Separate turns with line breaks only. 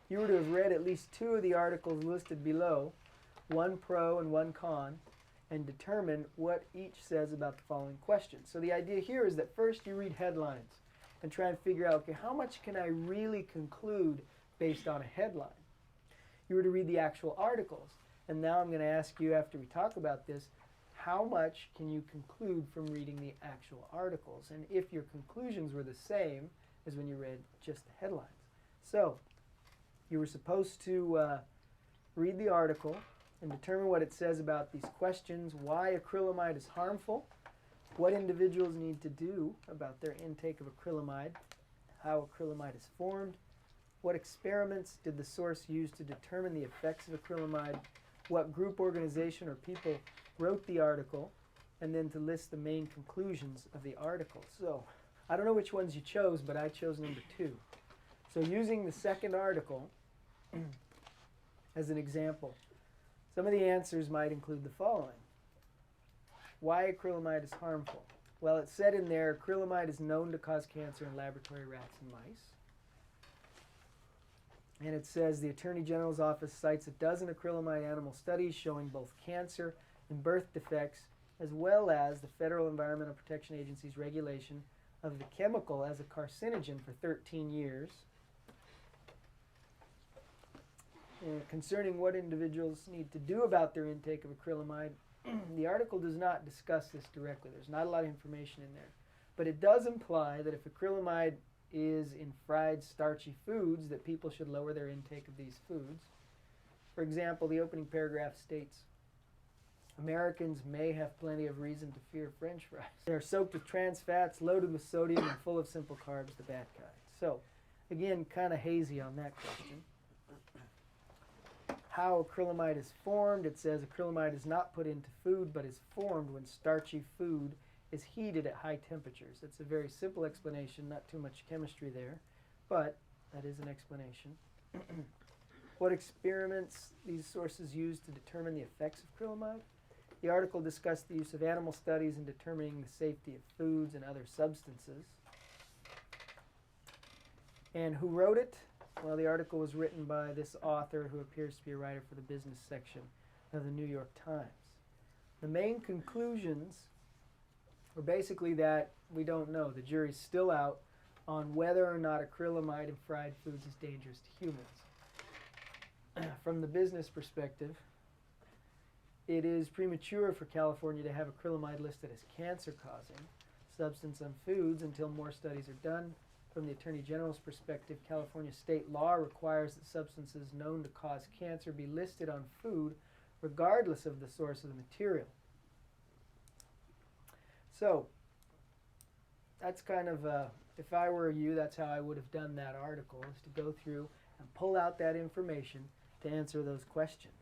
you were to have read at least two of the articles listed below, one pro and one con, and determine what each says about the following questions. So the idea here is that first you read headlines and try and figure out, okay, how much can I really conclude based on a headline? You were to read the actual articles. And now I'm going to ask you, after we talk about this, how much can you conclude from reading the actual articles? And if your conclusions were the same as when you read just the headlines. So you were supposed to read the article and determine what it says about these questions: why acrylamide is harmful, what individuals need to do about their intake of acrylamide, how acrylamide is formed, what experiments did the source use to determine the effects of acrylamide, what group, organization, or people wrote the article, and then to list the main conclusions of the article. So I don't know which ones you chose, but I chose number 2. So using the second article as an example, some of the answers might include the following. Why acrylamide is harmful? Well, it said in there, acrylamide is known to cause cancer in laboratory rats and mice. And it says the Attorney General's office cites a dozen acrylamide animal studies showing both cancer and birth defects, as well as the Federal Environmental Protection Agency's regulation of the chemical as a carcinogen for 13 years. Concerning what individuals need to do about their intake of acrylamide, the article does not discuss this directly. There's not a lot of information in there. But it does imply that if acrylamide is in fried, starchy foods, that people should lower their intake of these foods. For example, the opening paragraph states, Americans may have plenty of reason to fear French fries. They are soaked with trans fats, loaded with sodium, and full of simple carbs, the bad kind. So, again, kind of hazy on that question. How acrylamide is formed, it says acrylamide is not put into food, but is formed when starchy food is heated at high temperatures. It's a very simple explanation, not too much chemistry there, but that is an explanation. What experiments these sources use to determine the effects of acrylamide? The article discussed the use of animal studies in determining the safety of foods and other substances. And who wrote it? Well, the article was written by this author who appears to be a writer for the business section of the New York Times. The main conclusions were basically that we don't know. The jury's still out on whether or not acrylamide in fried foods is dangerous to humans. From the business perspective, it is premature for California to have acrylamide listed as cancer-causing substance on foods until more studies are done. From the Attorney General's perspective, California state law requires that substances known to cause cancer be listed on food regardless of the source of the material. So, that's kind of, if I were you, that's how I would have done that article, is to go through and pull out that information to answer those questions.